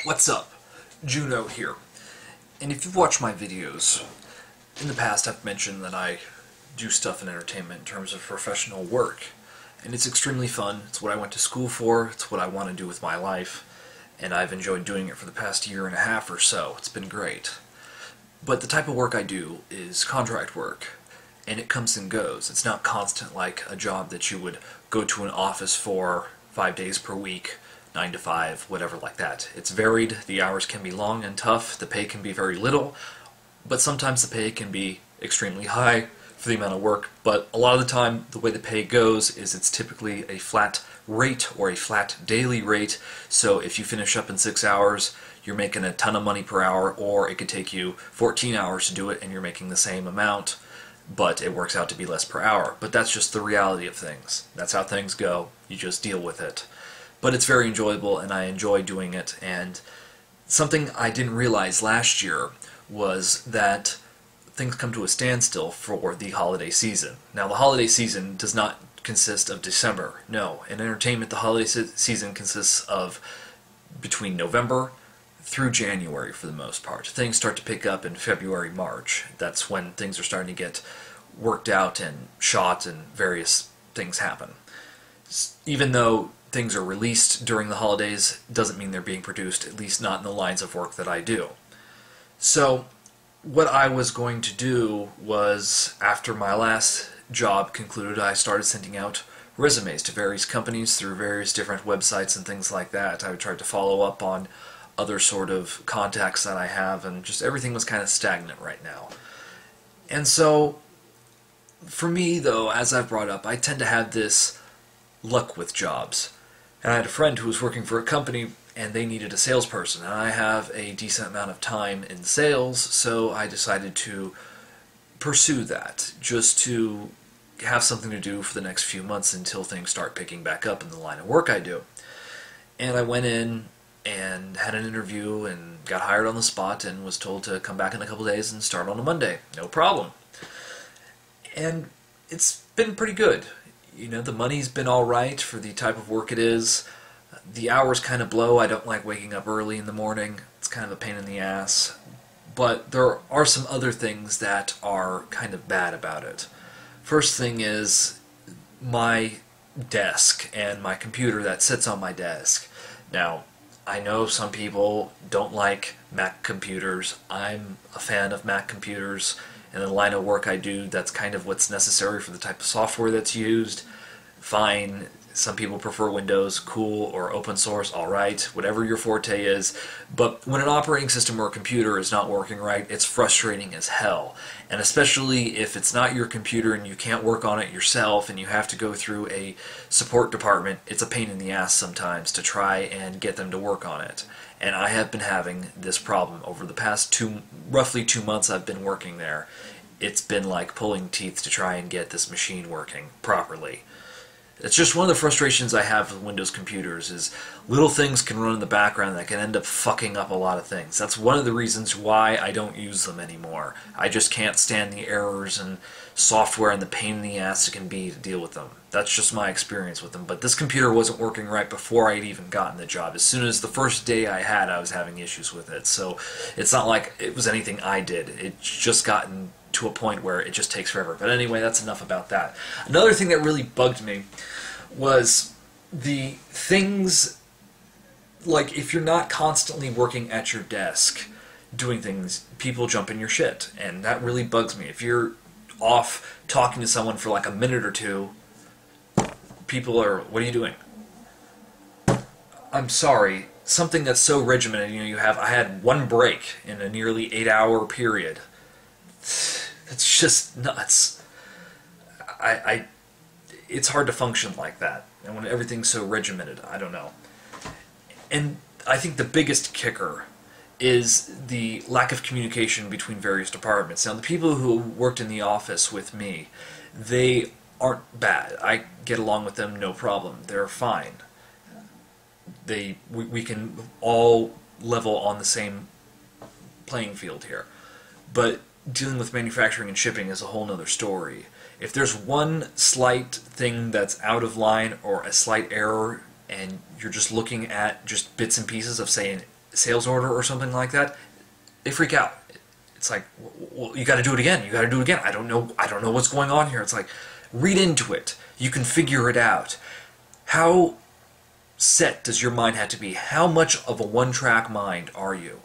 What's up? Juno here. And if you've watched my videos, in the past I've mentioned that I do stuff in entertainment in terms of professional work. And it's extremely fun. It's what I went to school for. It's what I want to do with my life. And I've enjoyed doing it for the past year and a half or so. It's been great. But the type of work I do is contract work. And it comes and goes. It's not constant like a job that you would go to an office for 5 days per week, 9 to 5, whatever like that. It's varied, the hours can be long and tough, the pay can be very little, but sometimes the pay can be extremely high for the amount of work, but a lot of the time the way the pay goes is it's typically a flat rate or a flat daily rate, so if you finish up in 6 hours, you're making a ton of money per hour, or it could take you 14 hours to do it and you're making the same amount, but it works out to be less per hour. But that's just the reality of things. That's how things go. You just deal with it. But it's very enjoyable and I enjoy doing it, and something I didn't realize last year was that things come to a standstill for the holiday season. Now the holiday season does not consist of December. No, in entertainment the holiday season consists of between November through January for the most part. Things start to pick up in February, March. That's when things are starting to get worked out and shot and various things happen. Even though things are released during the holidays, doesn't mean they're being produced, at least not in the lines of work that I do. So what I was going to do was, after my last job concluded, I started sending out resumes to various companies through various different websites and things like that. I would try to follow up on other sort of contacts that I have, and just everything was kind of stagnant right now. And so, for me though, as I've brought up, I tend to have this luck with jobs. And I had a friend who was working for a company and they needed a salesperson, and I have a decent amount of time in sales, so I decided to pursue that, just to have something to do for the next few months until things start picking back up in the line of work I do. And I went in and had an interview and got hired on the spot and was told to come back in a couple days and start on a Monday. No problem. And it's been pretty good. You know, the money's been alright for the type of work it is. The hours kind of blow. I don't like waking up early in the morning. It's kind of a pain in the ass. But there are some other things that are kind of bad about it. First thing is my desk and my computer that sits on my desk. Now, I know some people don't like Mac computers. I'm a fan of Mac computers. In the line of work I do, that's kind of what's necessary for the type of software that's used. Fine. Some people prefer Windows, cool, or open source, alright, whatever your forte is. But when an operating system or a computer is not working right, it's frustrating as hell. And especially if it's not your computer and you can't work on it yourself and you have to go through a support department, it's a pain in the ass sometimes to try and get them to work on it. And I have been having this problem over the past roughly 2 months I've been working there. It's been like pulling teeth to try and get this machine working properly. It's just one of the frustrations I have with Windows computers, is little things can run in the background that can end up fucking up a lot of things. That's one of the reasons why I don't use them anymore. I just can't stand the errors and software and the pain in the ass it can be to deal with them. That's just my experience with them. But this computer wasn't working right before I'd even gotten the job. As soon as the first day I had, I was having issues with it. So it's not like it was anything I did. It's just gotten to a point where it just takes forever. But anyway, that's enough about that. Another thing that really bugged me was the things, like if you're not constantly working at your desk doing things, people jump in your shit, and that really bugs me. If you're off talking to someone for like a minute or two, people are, what are you doing? I'm sorry, something that's so regimented, you know, I had one break in a nearly 8-hour period. It's just nuts. It's hard to function like that, and when everything's so regimented, I don't know. And I think the biggest kicker is the lack of communication between various departments. Now, the people who worked in the office with me, they aren't bad. I get along with them, no problem. They're fine. We can all level on the same playing field here. But dealing with manufacturing and shipping is a whole nother story. If there's one slight thing that's out of line or a slight error and you're just looking at just bits and pieces of, say, sales order or something like that, they freak out. It's like, well, you got to do it again. You got to do it again. I don't know what's going on here. It's like, read into it. You can figure it out. How set does your mind have to be? How much of a one-track mind are you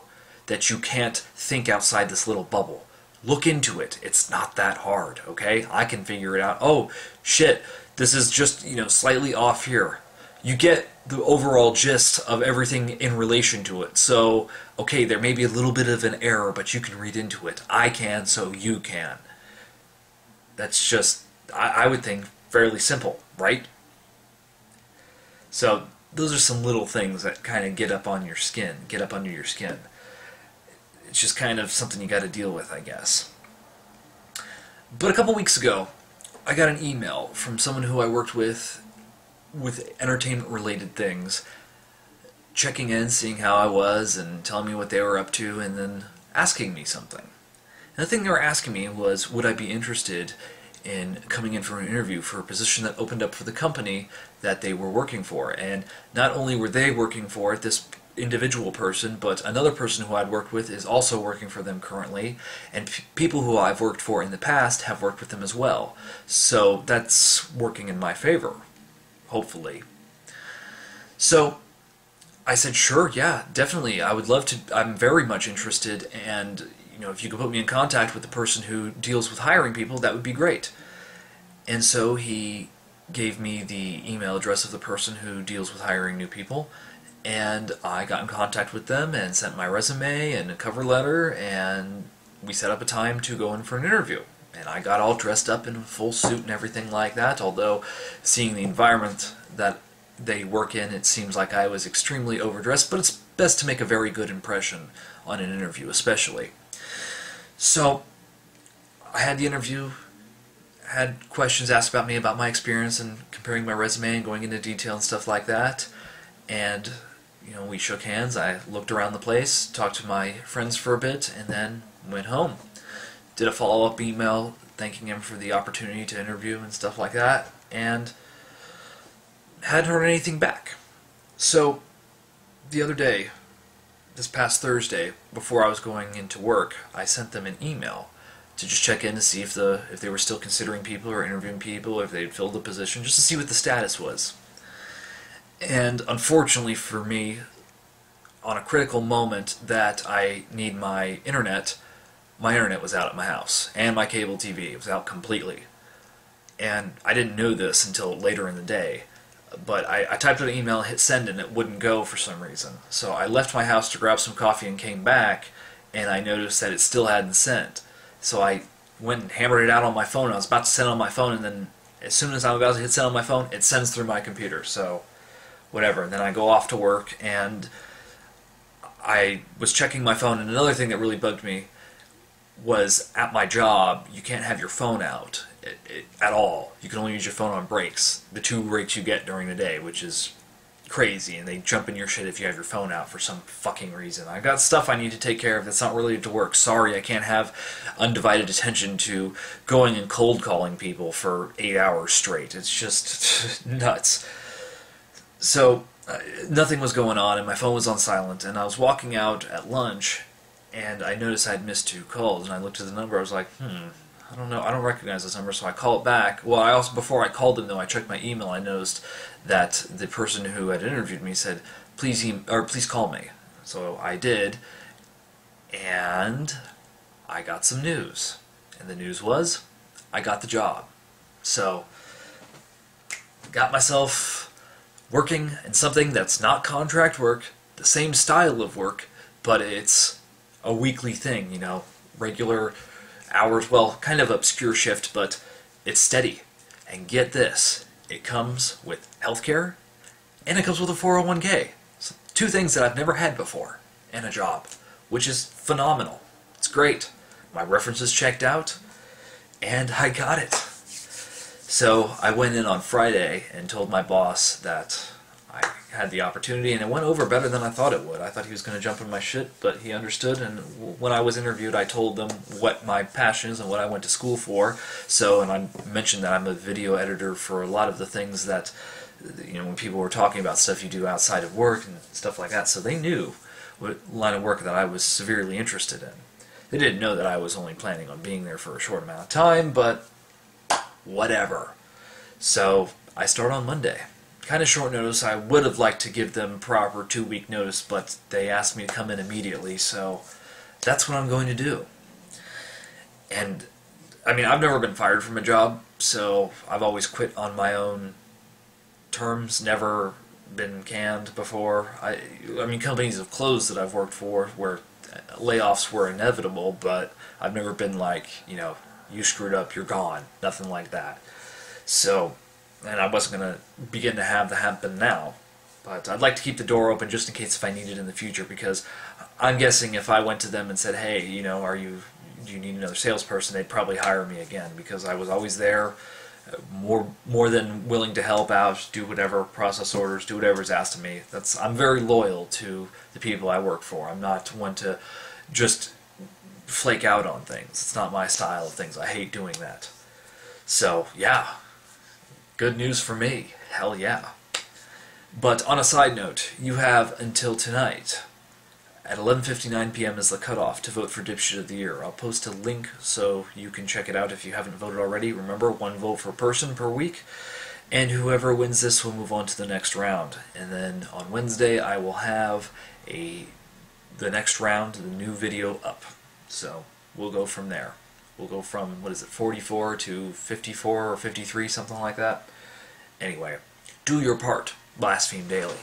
that you can't think outside this little bubble? Look into it. It's not that hard, okay? I can figure it out. Oh, shit, this is just, slightly off here. You get the overall gist of everything in relation to it. So, okay, there may be a little bit of an error, but you can read into it. I can, so you can. That's just, I would think, fairly simple, right? So, those are some little things that kind of get up on your skin, get up under your skin. It's just kind of something you got to deal with, I guess. But a couple weeks ago, I got an email from someone who I worked with entertainment-related things, checking in, seeing how I was, and telling me what they were up to, and then asking me something. And the thing they were asking me was, would I be interested in coming in for an interview for a position that opened up for the company that they were working for. And not only were they working for it, this individual person, but another person who I'd worked with is also working for them currently, and people who I've worked for in the past have worked with them as well. So that's working in my favor, hopefully. So I said, sure, yeah, definitely, I would love to, I'm very much interested, and if you could put me in contact with the person who deals with hiring people, that would be great. And so he gave me the email address of the person who deals with hiring new people, and I got in contact with them and sent my resume and a cover letter, and we set up a time to go in for an interview. And I got all dressed up in a full suit and everything like that, although seeing the environment that they work in, it seems like I was extremely overdressed, but it's best to make a very good impression on an interview, especially. So, I had the interview, had questions asked about me, about my experience, and comparing my resume and going into detail and stuff like that. And, we shook hands, I looked around the place, talked to my friends for a bit, and then went home. Did a follow-up email thanking him for the opportunity to interview and stuff like that, and hadn't heard anything back. So, the other day, this past Thursday, before I was going into work, I sent them an email to just check in to see if they were still considering people or interviewing people, or if they'd filled the position, just to see what the status was. And unfortunately for me, on a critical moment that I need my internet was out at my house, and my cable TV was out completely. And I didn't know this until later in the day. But I typed out an email, hit send, and it wouldn't go for some reason. So I left my house to grab some coffee and came back, and I noticed that it still hadn't sent. So I went and hammered it out on my phone. I was about to send on my phone, and then as soon as I'm about to hit send on my phone, it sends through my computer. So whatever. And then I go off to work, and I was checking my phone, and another thing that really bugged me was at my job, you can't have your phone out at all. You can only use your phone on breaks, the 2 breaks you get during the day, which is crazy, and they jump in your shit if you have your phone out for some fucking reason. I got stuff I need to take care of that's not related to work. Sorry, I can't have undivided attention to going and cold calling people for 8 hours straight. It's just nuts. So, nothing was going on, and my phone was on silent, and I was walking out at lunch, and I noticed I had missed 2 calls, and I looked at the number, I was like, I don't know, I don't recognize this number, so I call it back. Well, I also, before I called him, though, I checked my email, I noticed that the person who had interviewed me said, please call me. So I did, and I got some news. And the news was, I got the job. So, got myself working in something that's not contract work, the same style of work, but it's a weekly thing, regular hours, well, kind of obscure shift, but it's steady. And get this, it comes with healthcare, and it comes with a 401k. So 2 things that I've never had before in a job, which is phenomenal. It's great. My references checked out, and I got it. So I went in on Friday and told my boss that I had the opportunity, and it went over better than I thought it would. I thought he was going to jump on my shit, but he understood, and when I was interviewed, I told them what my passion is and what I went to school for. So, and I mentioned that I'm a video editor for a lot of the things that, when people were talking about stuff you do outside of work and stuff like that, so they knew line of work that I was severely interested in. They didn't know that I was only planning on being there for a short amount of time, but whatever. So I start on Monday. Kind of short notice. I would have liked to give them proper 2-week notice, but they asked me to come in immediately, so that's what I'm going to do. And, I mean, I've never been fired from a job, so I've always quit on my own terms, never been canned before. I mean, companies have closed that I've worked for where layoffs were inevitable, but I've never been like, you know, you screwed up, you're gone. Nothing like that. So, and I wasn't going to begin to have that happen now. But I'd like to keep the door open just in case if I need it in the future, because I'm guessing if I went to them and said, hey, you know, do you need another salesperson, they'd probably hire me again, because I was always there, more than willing to help out, do whatever, process orders, do whatever's asked of me. I'm very loyal to the people I work for. I'm not one to just flake out on things. It's not my style of things. I hate doing that. So, yeah. Good news for me. Hell yeah. But on a side note, you have until tonight at 11:59 p.m. is the cutoff to vote for Dipshit of the Year. I'll post a link so you can check it out if you haven't voted already. Remember, 1 vote per person per week. And whoever wins this will move on to the next round. And then on Wednesday, I will have the next round, the new video up. So we'll go from there. We'll go from, 44 to 54 or 53, something like that. Anyway, do your part. Blaspheme daily.